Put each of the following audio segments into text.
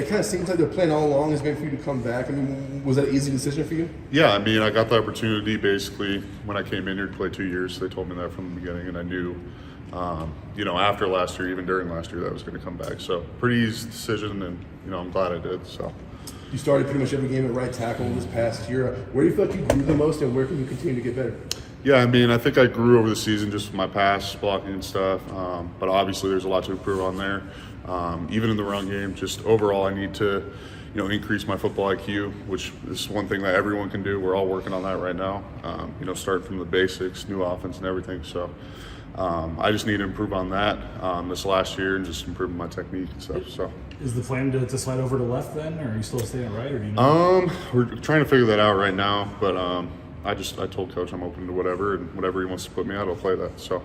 kind of seems like the plan all along has been for you to come back. I mean, was that an easy decision for you? Yeah, I mean, I got the opportunity basically when I came in here to play 2 years. They told me that from the beginning, and I knew, after last year, even during last year, that I was going to come back. So pretty easy decision, and I'm glad I did. So. You started pretty much every game at right tackle this past year. Where do you feel like you grew the most, and where can you continue to get better? Yeah, I mean, I think I grew over the season just with my pass blocking and stuff, but obviously there's a lot to improve on there. Even in the run game, just overall I need to, increase my football IQ, which is one thing that everyone can do. We're all working on that right now, starting from the basics, new offense and everything. So I just need to improve on that this last year and just improving my technique and stuff. So. Is the plan to slide over to left then, or are you still staying at right, or do you know? We're trying to figure that out right now, but I told Coach I'm open to whatever, and whatever he wants to put me at, I'll play that. So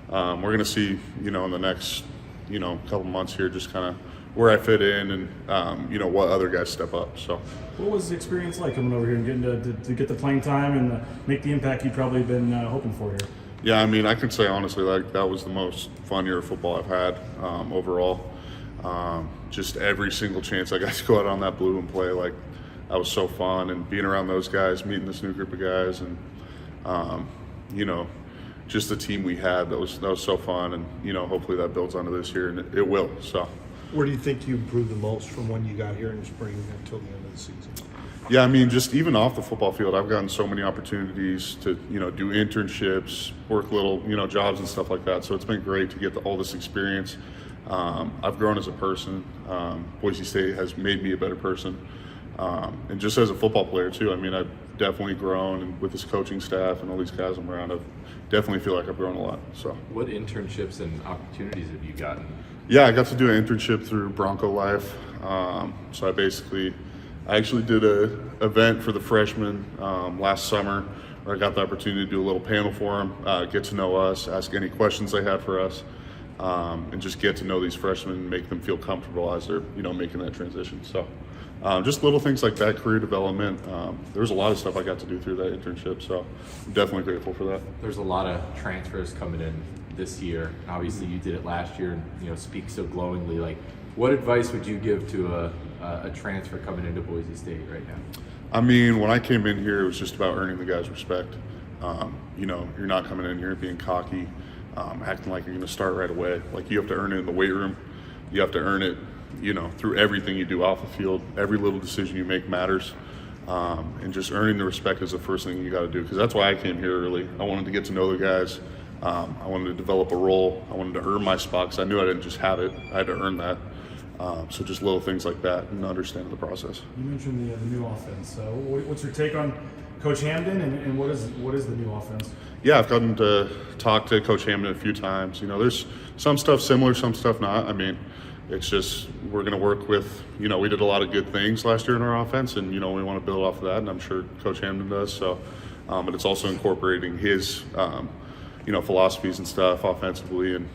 we're going to see, in the next, couple months here, just kind of where I fit in and, what other guys step up. So. What was the experience like coming over here and getting to get the playing time and make the impact you've probably been hoping for here? Yeah, I mean, I can say honestly, that was the most fun year of football I've had overall. Just every single chance I got to go out on that blue and play, that was so fun, and being around those guys, meeting this new group of guys, and just the team we had, that was so fun, and hopefully that builds onto this year, and it will. So. Where do you think you improved the most from when you got here in the spring until the end of the season? Yeah, I mean, just even off the football field, I've gotten so many opportunities to, do internships, work little, jobs and stuff like that. So it's been great to get all this experience. I've grown as a person. Boise State has made me a better person. And just as a football player too, I mean, I've definitely grown, and with this coaching staff and all these guys I'm around, I definitely feel like I've grown a lot. So. What internships and opportunities have you gotten? Yeah, I got to do an internship through Bronco Life. So I actually did an event for the freshmen last summer, where I got the opportunity to do a little panel for them, get to know us, ask any questions they had for us, and just get to know these freshmen and make them feel comfortable as they're making that transition. So just little things like that, career development. There was a lot of stuff I got to do through that internship, so I'm definitely grateful for that. There's a lot of transfers coming in this year. Obviously you did it last year and speak so glowingly. Like, what advice would you give to a transfer coming into Boise State right now? I mean, when I came in here, it was just about earning the guys' respect. You're not coming in here being cocky, acting like you're going to start right away. Like, you have to earn it in the weight room. You have to earn it, through everything you do off the field. Every little decision you make matters. And just earning the respect is the first thing you got to do, because that's why I came here early. I wanted to get to know the guys. I wanted to develop a role. I wanted to earn my spot, because I knew I didn't just have it. I had to earn that. So just little things like that, and understanding the process. You mentioned the new offense. What's your take on Coach Hamden, and what is the new offense? Yeah, I've gotten to talk to Coach Hamden a few times. There's some stuff similar, some stuff not. I mean, it's just we're going to work with, we did a lot of good things last year in our offense, and, we want to build off of that, and I'm sure Coach Hamden does. So, but it's also incorporating his, philosophies and stuff offensively, and,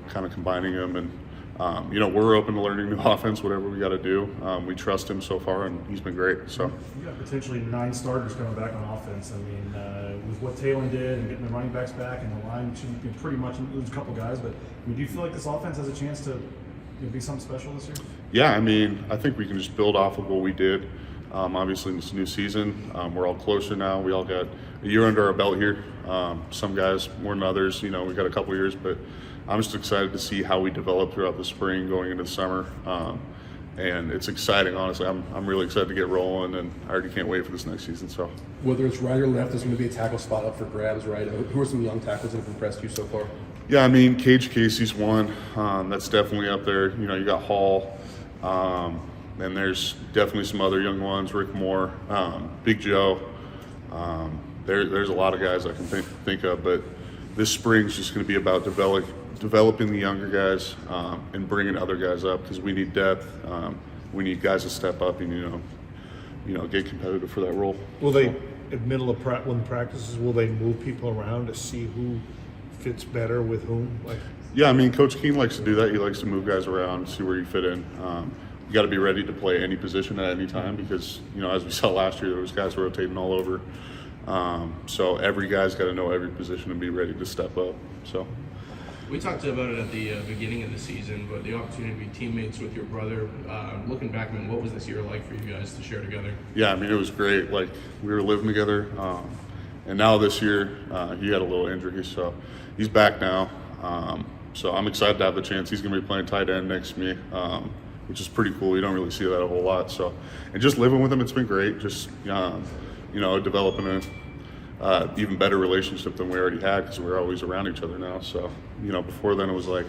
kind of combining them. And, we're open to learning new offense, whatever we got to do. We trust him so far, and he's been great. So you got potentially 9 starters coming back on offense. I mean, with what Talon did and getting the running backs back, and the line should be pretty much lose a couple guys. But do you feel like this offense has a chance to be something special this year? Yeah, I mean, I think we can just build off of what we did. Obviously, in this new season, we're all closer now. We all got a year under our belt here. Some guys more than others. We got a couple years, but I'm just excited to see how we develop throughout the spring, going into the summer, and it's exciting. Honestly, I'm really excited to get rolling, and I already can't wait for this next season. So, whether it's right or left, there's going to be a tackle spot up for grabs, right? Who are some young tackles that have impressed you so far? Yeah, I mean, Cade Casey's one. That's definitely up there. You got Hall, and there's definitely some other young ones. Rick Moore, Big Joe. There's a lot of guys I can think of, but this spring's just going to be about developing the younger guys and bringing other guys up, because we need depth. We need guys to step up and get competitive for that role. Will they, at middle of when practices, will they move people around to see who fits better with whom? Yeah, I mean, Coach Keane likes to do that. He likes to move guys around, see where you fit in. You got to be ready to play any position at any time, because as we saw last year, there was guys rotating all over. So every guy's got to know every position and be ready to step up. So. We talked about it at the beginning of the season, but the opportunity to be teammates with your brother, looking back, I mean, what was this year like for you guys to share together? Yeah, I mean, it was great. Like, we were living together. And now this year, he had a little injury, so he's back now. So I'm excited to have the chance. He's going to be playing tight end next to me, which is pretty cool. You don't really see that a whole lot. So, and just living with him, it's been great. Just, developing a even better relationship than we already had because we're always around each other now. So, before then it was like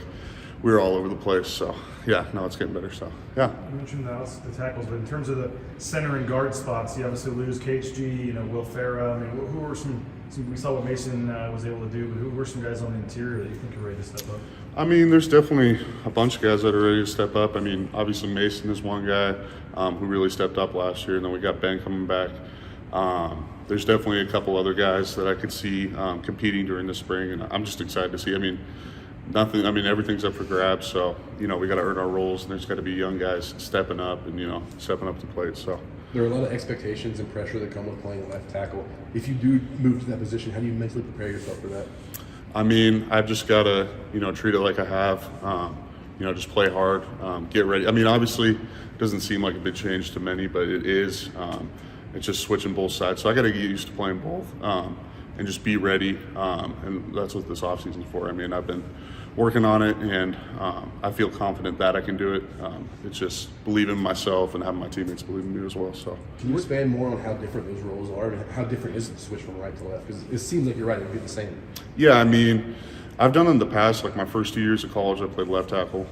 we were all over the place. So, yeah, now it's getting better. So, yeah. You mentioned the tackles, but in terms of the center and guard spots, you obviously lose KHG, Will Farah. I mean, who were some we saw what Mason was able to do, but who were some guys on the interior that you think are ready to step up? I mean, there's definitely a bunch of guys that are ready to step up. I mean, obviously Mason is one guy who really stepped up last year, and then we got Ben coming back. There's definitely a couple other guys that I could see competing during the spring, and I'm just excited to see. I mean, everything's up for grabs, so, we got to earn our roles, and there's got to be young guys stepping up and, stepping up to the plate, so. There are a lot of expectations and pressure that come with playing left tackle. If you do move to that position, how do you mentally prepare yourself for that? I mean, I've just got to, treat it like I have, just play hard, get ready. I mean, obviously, it doesn't seem like a big change to many, but it is. It's just switching both sides. So I got to get used to playing both and just be ready. And that's what this offseason's for. I mean, I've been working on it, and I feel confident that I can do it. It's just believing in myself and having my teammates believe in me as well. So, can you expand more on how different those roles are? I mean, how different is the switch from right to left? Because it seems like you're right, it would be the same. Yeah, I mean, I've done it in the past. Like my first 2 years of college, I played left tackle.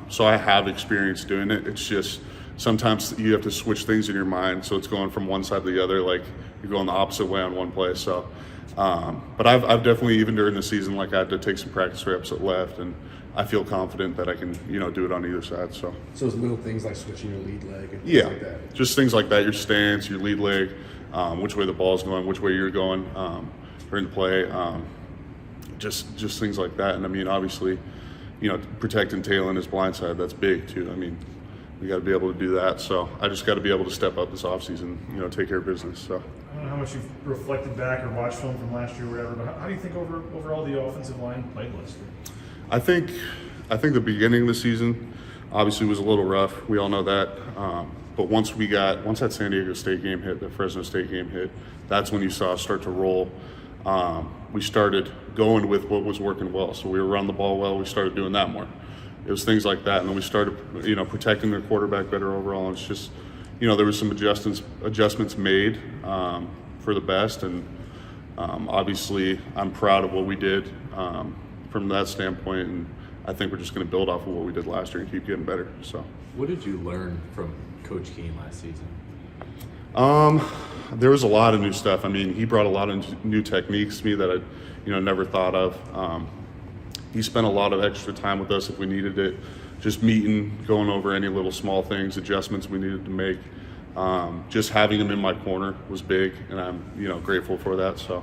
So I have experience doing it. It's just sometimes you have to switch things in your mind. So it's going from one side to the other, like you're going the opposite way on one play. So, but I've definitely, even during the season, like I had to take some practice reps at left, and I feel confident that I can, do it on either side. So it's little things like switching your lead leg and things like that. Just things like that, your stance, your lead leg, which way the ball's going, which way you're going during the play, just things like that. And I mean, obviously, protecting Taylor his blind side, that's big too. I mean, we got to be able to do that. So I just got to be able to step up this offseason, take care of business. So I don't know how much you've reflected back or watched film from last year or whatever, but how do you think overall the offensive line played last year? I think the beginning of the season obviously was a little rough. We all know that. But once that San Diego State game hit, the Fresno State game hit, that's when you saw us start to roll. We started going with what was working well. So we were running the ball well. We started doing that more. It was things like that, and then we started, protecting their quarterback better overall. And it's just, there was some adjustments made for the best, and obviously I'm proud of what we did from that standpoint, and I think we're just going to build off of what we did last year and keep getting better. So, what did you learn from Coach Keane last season? There was a lot of new stuff. I mean, he brought a lot of new techniques to me that I, never thought of. He spent a lot of extra time with us if we needed it, just meeting, going over any little small things, adjustments we needed to make. Just having him in my corner was big, and I'm, grateful for that. So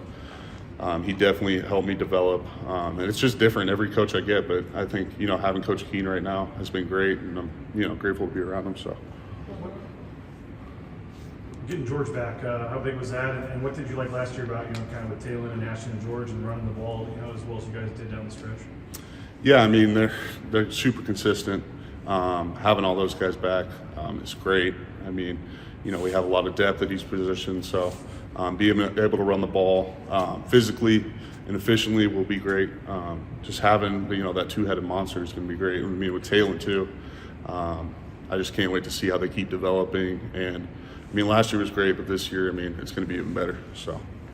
he definitely helped me develop, and it's just different every coach I get. But I think, having Coach Keane right now has been great, and I'm, grateful to be around him. So. Getting George back, how big was that, and what did you like last year about, kind of with Taylor and Ashton and George and running the ball, as well as you guys did down the stretch? Yeah, I mean, they're super consistent. Having all those guys back is great. I mean, we have a lot of depth at each position, so being able to run the ball physically and efficiently will be great. Just having, that two-headed monster is going to be great. I mean, with Taylor too, I just can't wait to see how they keep developing. And I mean, last year was great, but this year, I mean, it's going to be even better. So.